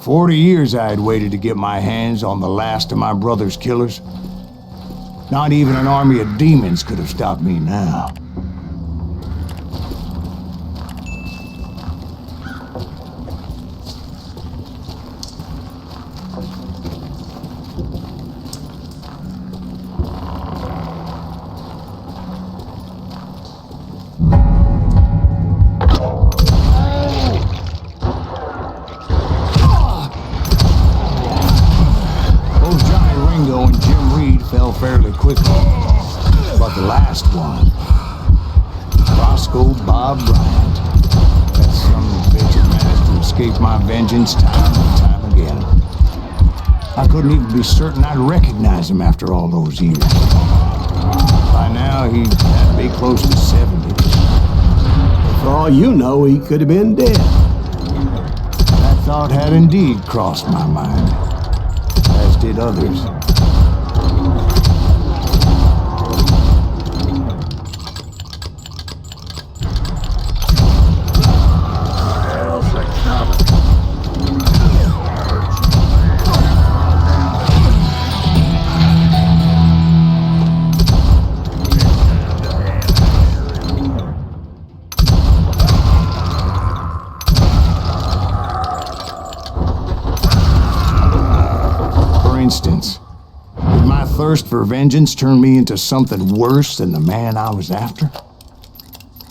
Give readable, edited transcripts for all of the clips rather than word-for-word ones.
40 years I had waited to get my hands on the last of my brother's killers. Not even an army of demons could have stopped me now. Fairly quickly, but the last one, Roscoe Bob Bryant, that son of a bitch had managed to escape my vengeance time and time again. I couldn't even be certain I'd recognize him after all those years. By now, he had to be close to 70. For all you know, he could have been dead. That thought had indeed crossed my mind, as did others. Instance, did my thirst for vengeance turn me into something worse than the man I was after?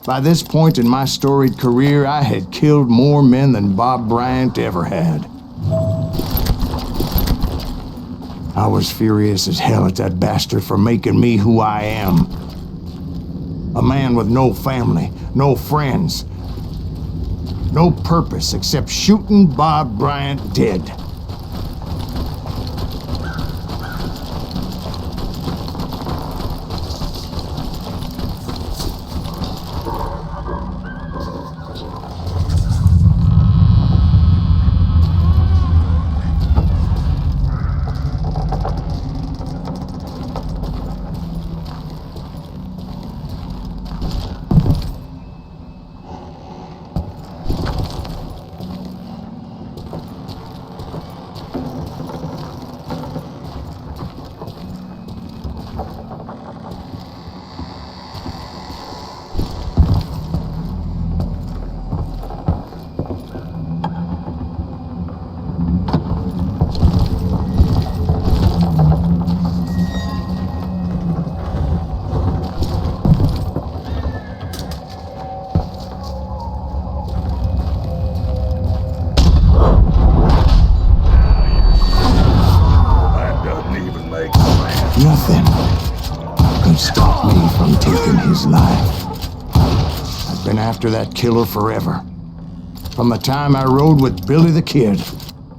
By this point in my storied career, I had killed more men than Bob Bryant ever had. I was furious as hell at that bastard for making me who I am. A man with no family, no friends, no purpose except shooting Bob Bryant dead. Nothing could stop me from taking his life. I've been after that killer forever. From the time I rode with Billy the Kid.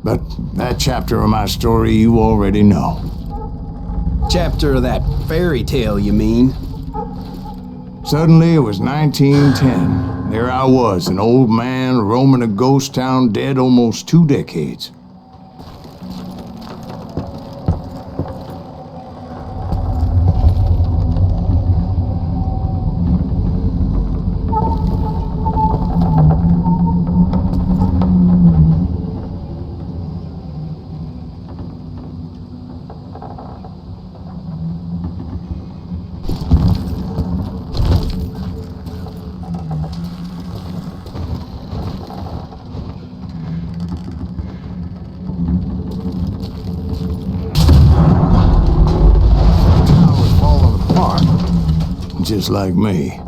But that chapter of my story you already know. Chapter of that fairy tale, you mean? Suddenly it was 1910. There I was, an old man roaming a ghost town dead almost 2 decades. Just like me.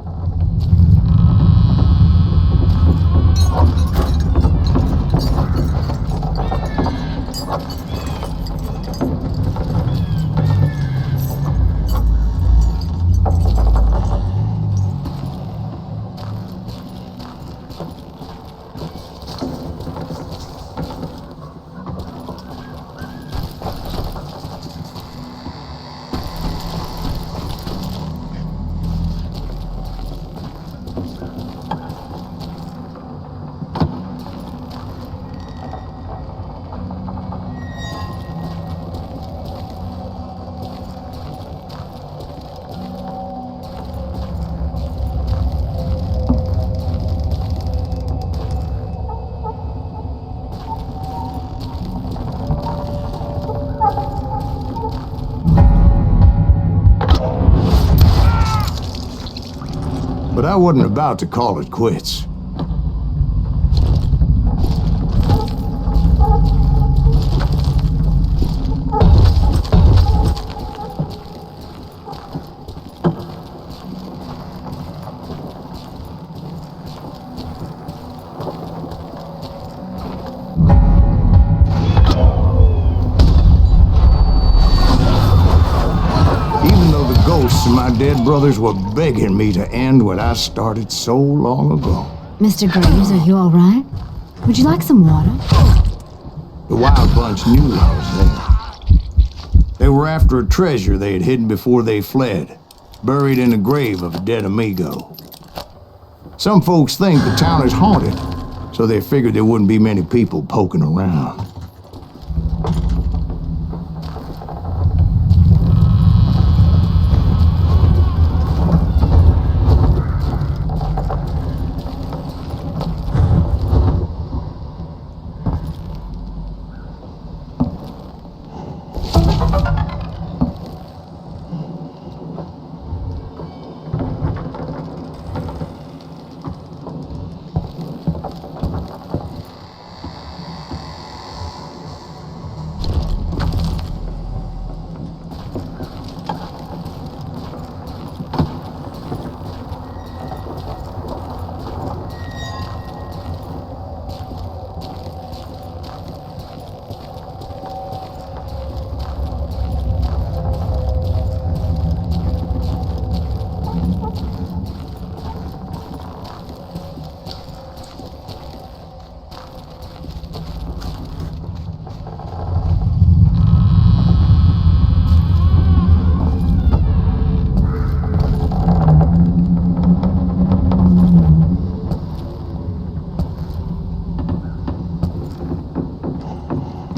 But I wasn't about to call it quits. Ghosts of my dead brothers were begging me to end what I started so long ago. Mr. Graves, are you all right? Would you like some water? The Wild Bunch knew I was there. They were after a treasure they had hidden before they fled, buried in the grave of a dead amigo. Some folks think the town is haunted, so they figured there wouldn't be many people poking around.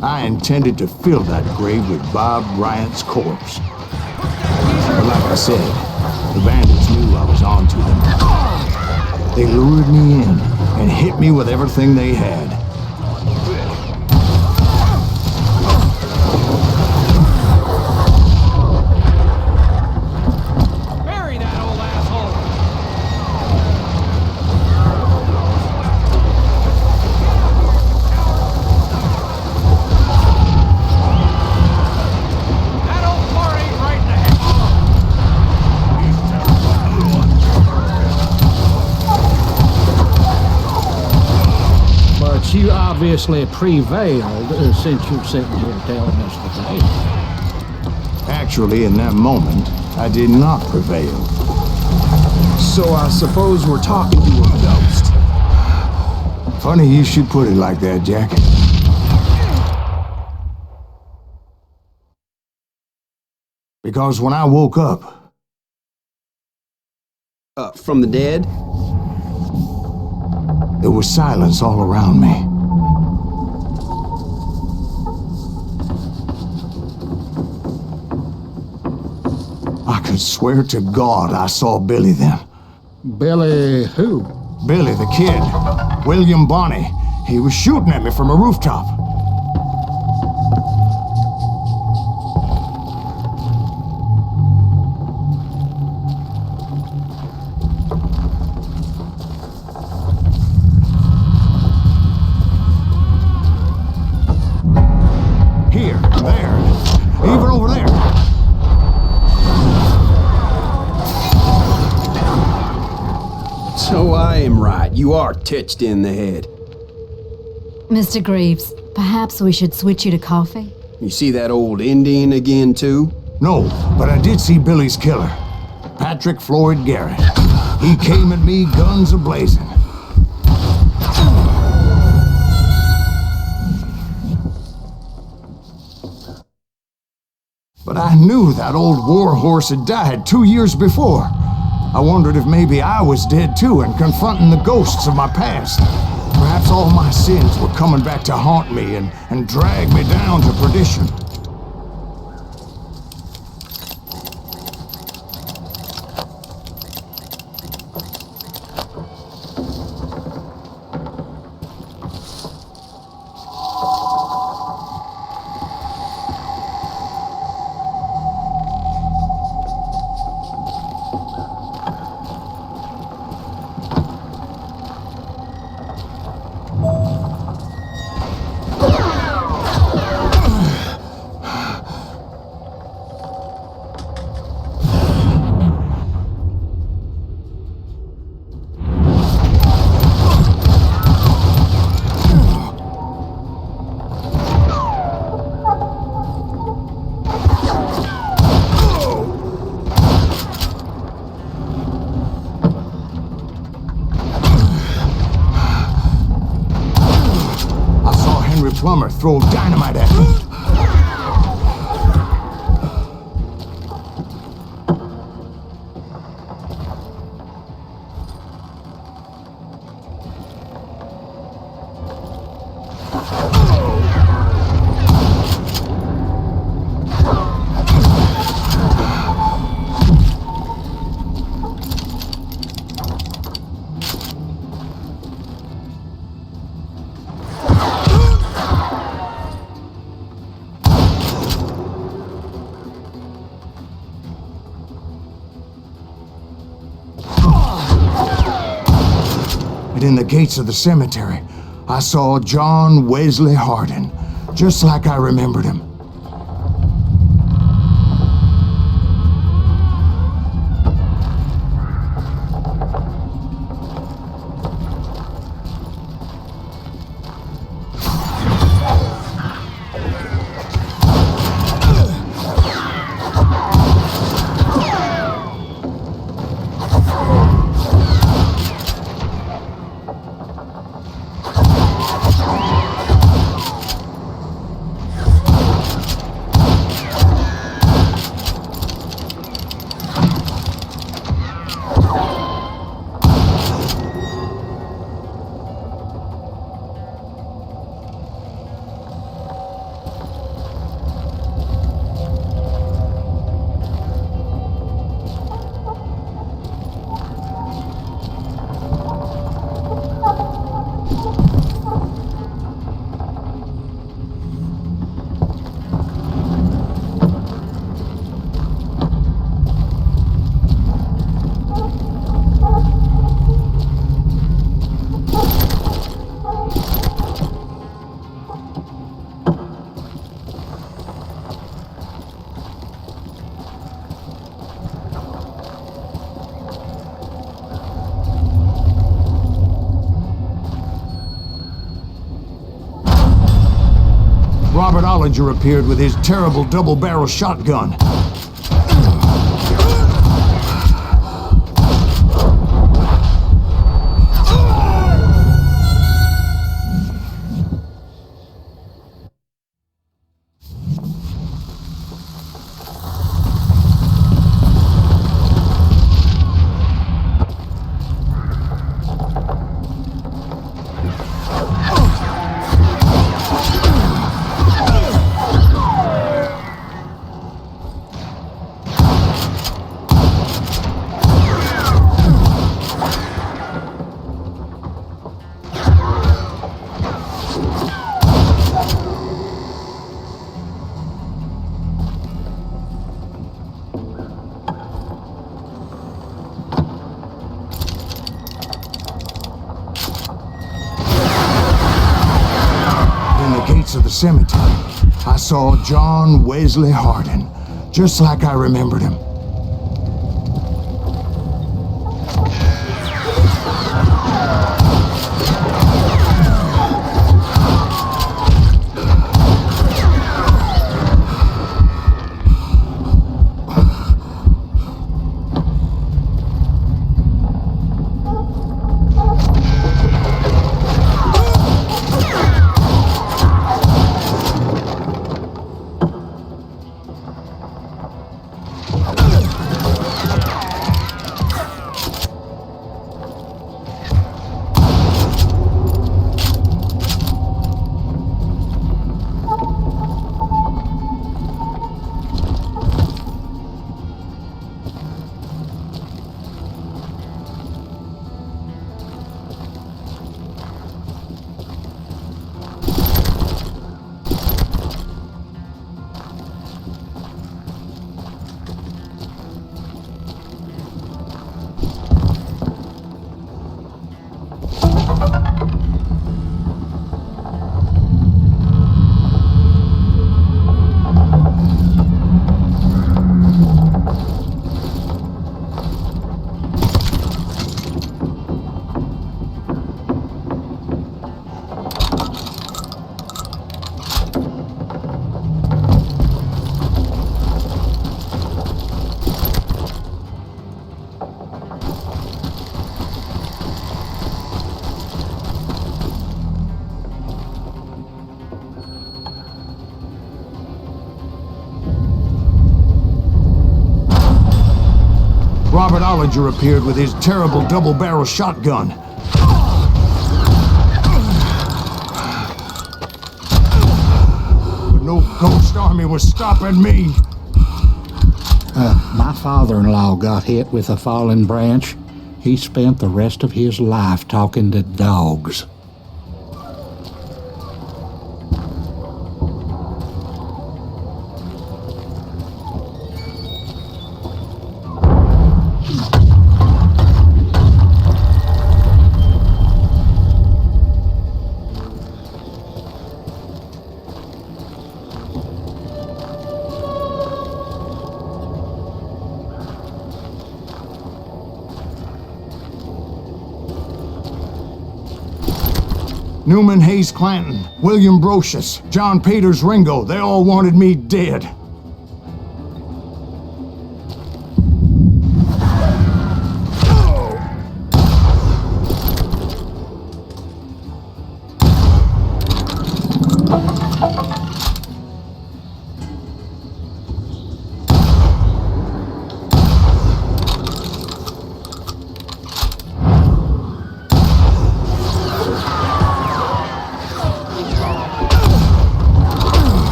I intended to fill that grave with Bob Bryant's corpse. But like I said, the bandits knew I was on to them. They lured me in and hit me with everything they had. You obviously prevailed since you're sitting here telling us the tale. Actually, in that moment, I did not prevail. So I suppose we're talking to a ghost. Funny you should put it like that, Jack. Because when I woke up... From the dead? There was silence all around me. I could swear to God I saw Billy then. Billy who? Billy, the kid. William Bonney. He was shooting at me from a rooftop. Here, there, even over there. So I am right. You are touched in the head. Mr. Graves, perhaps we should switch you to coffee? You see that old Indian again, too? No, but I did see Billy's killer, Patrick Floyd Garrett. He came at me guns a-blazing. But I knew that old war horse had died 2 years before. I wondered if maybe I was dead too and confronting the ghosts of my past. Perhaps all my sins were coming back to haunt me and drag me down to perdition. plumber throw dynamite at me. And in the gates of the cemetery, I saw John Wesley Hardin, just like I remembered him. Robert Ollinger appeared with his terrible double-barrel shotgun. Of the cemetery, I saw John Wesley Hardin, just like I remembered him. astrologer appeared with his terrible double-barrel shotgun. But no ghost army was stopping me. My father-in-law got hit with a fallen branch. He spent the rest of his life talking to dogs. Newman Hayes Clanton, William Brocious, John Peters Ringo, they all wanted me dead.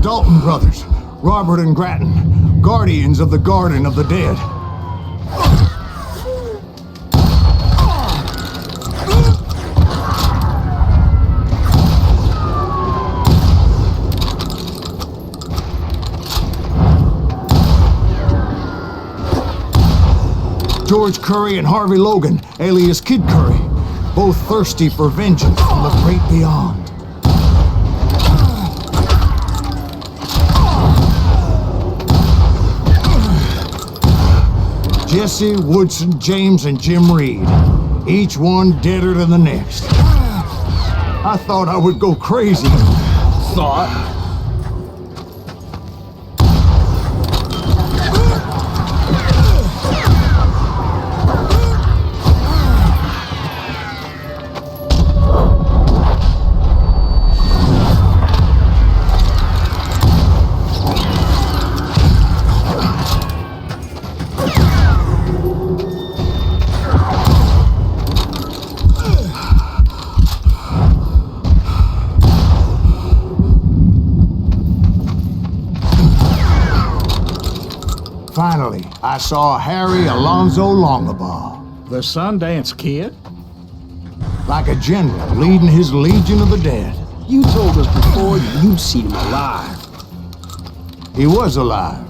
Dalton brothers, Robert and Grattan, guardians of the Garden of the Dead. George Curry and Harvey Logan, alias Kid Curry, both thirsty for vengeance from the great beyond. Jesse, Woodson, James, and Jim Reed. Each one deader than the next. I thought I would go crazy. Thought? Finally, I saw Harry Alonzo Longabaugh. The Sundance Kid? Like a general leading his legion of the dead. You told us before you'd seen him alive. He was alive.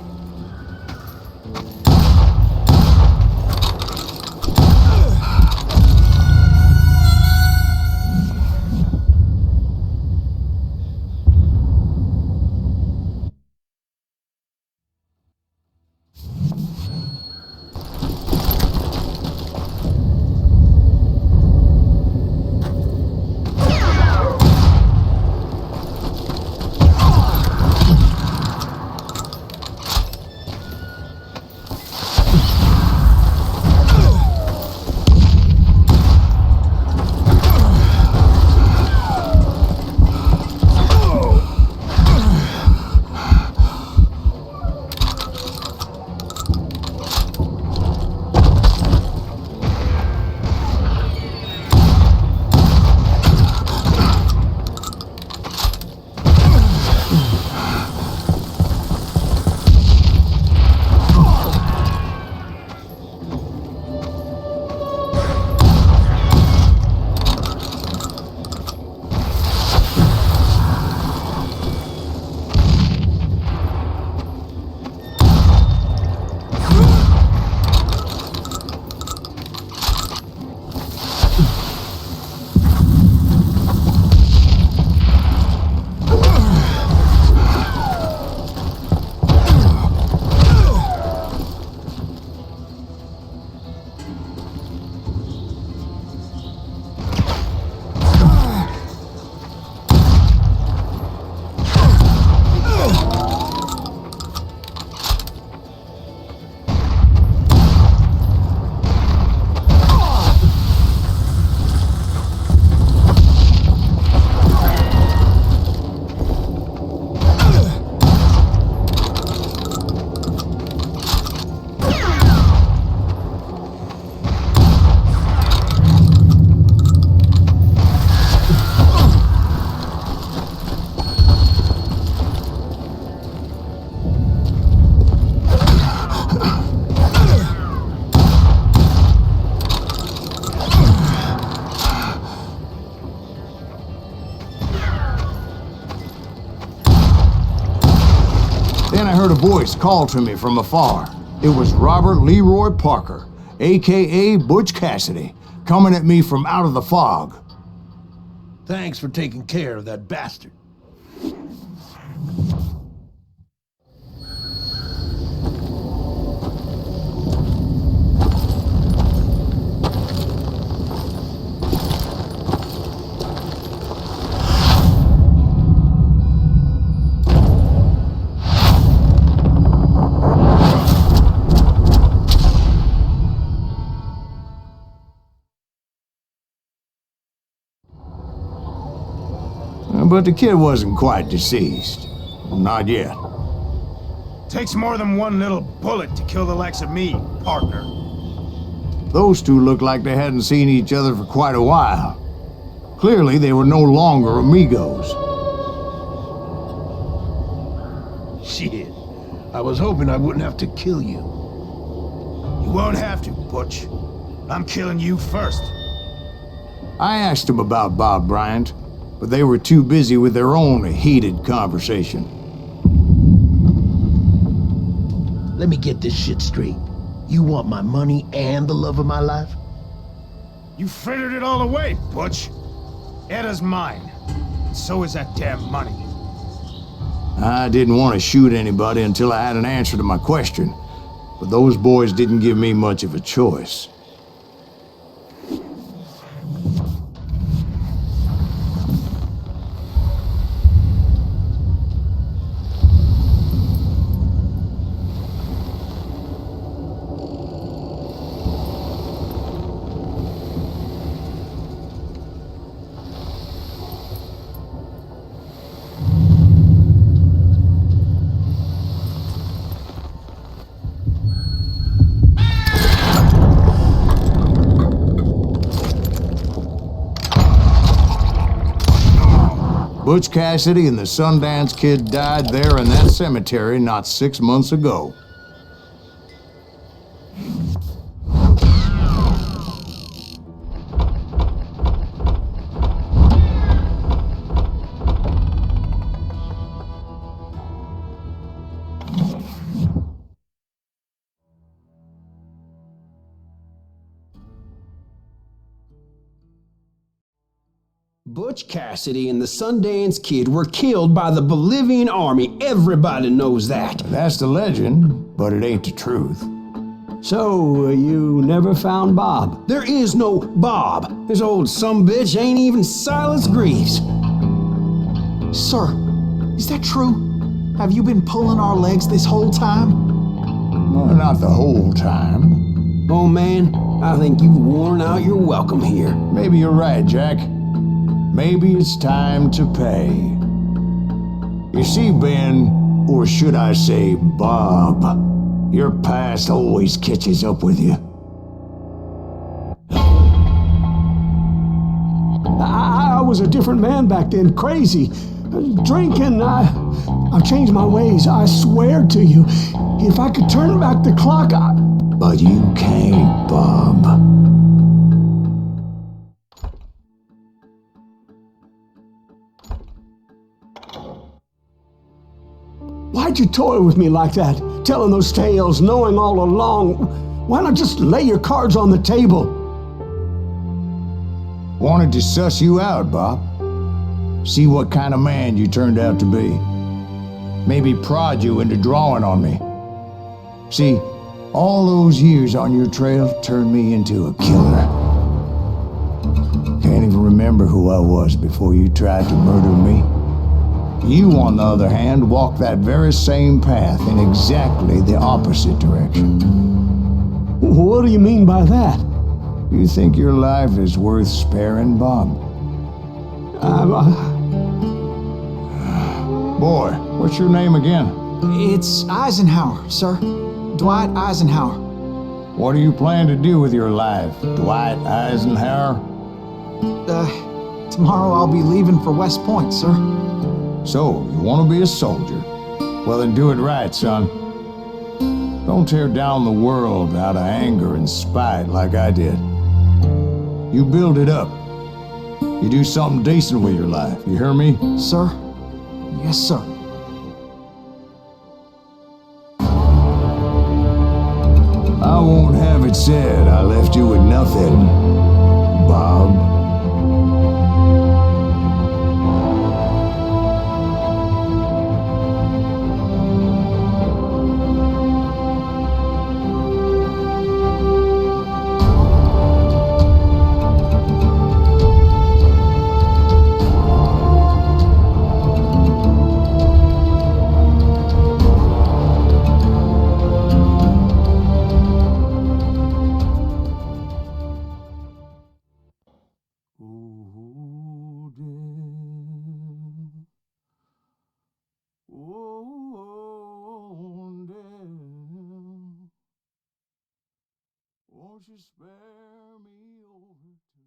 voice called to me from afar. It was Robert Leroy Parker, a.k.a. Butch Cassidy, coming at me from out of the fog. Thanks for taking care of that bastard. But the kid wasn't quite deceased. Not yet. Takes more than one little bullet to kill the likes of me, partner. Those two looked like they hadn't seen each other for quite a while. Clearly, they were no longer amigos. Shit. I was hoping I wouldn't have to kill you. You won't have to, Butch. I'm killing you first. I asked them about Bob Bryant, but they were too busy with their own heated conversation. Let me get this shit straight. You want my money and the love of my life? You frittered it all away, Butch. Eda's mine. And so is that damn money. I didn't want to shoot anybody until I had an answer to my question, but those boys didn't give me much of a choice. Butch Cassidy and the Sundance Kid died there in that cemetery not 6 months ago. Butch Cassidy and the Sundance Kid were killed by the Bolivian army. Everybody knows that. That's the legend, but it ain't the truth. So, you never found Bob? There is no Bob. This old sumbitch ain't even Silas Greaves. Sir, is that true? Have you been pulling our legs this whole time? Well, not the whole time. Oh man, I think you've worn out your welcome here. Maybe you're right, Jack. Maybe it's time to pay. You see, Ben, or should I say Bob, your past always catches up with you. I was a different man back then, crazy. Drinking, I've changed my ways, I swear to you. If I could turn back the clock, But you can't, Bob. Why'd you toy with me like that? Telling those tales, knowing all along. Why not just lay your cards on the table? Wanted to suss you out, Bob. See what kind of man you turned out to be. Maybe prod you into drawing on me. See, all those years on your trail turned me into a killer. Can't even remember who I was before you tried to murder me. You, on the other hand, walked that very same path in exactly the opposite direction. What do you mean by that? You think your life is worth sparing, Bob? Boy, what's your name again? It's Eisenhower, sir. Dwight Eisenhower. What do you plan to do with your life, Dwight Eisenhower? Tomorrow I'll be leaving for West Point, sir. So, you want to be a soldier? Well, then do it right, son. Don't tear down the world out of anger and spite like I did. You build it up. You do something decent with your life. You hear me? Sir? Yes, sir. it said I left you with nothing, Bob. Oh, dear. Oh, dear. Won't you spare me over to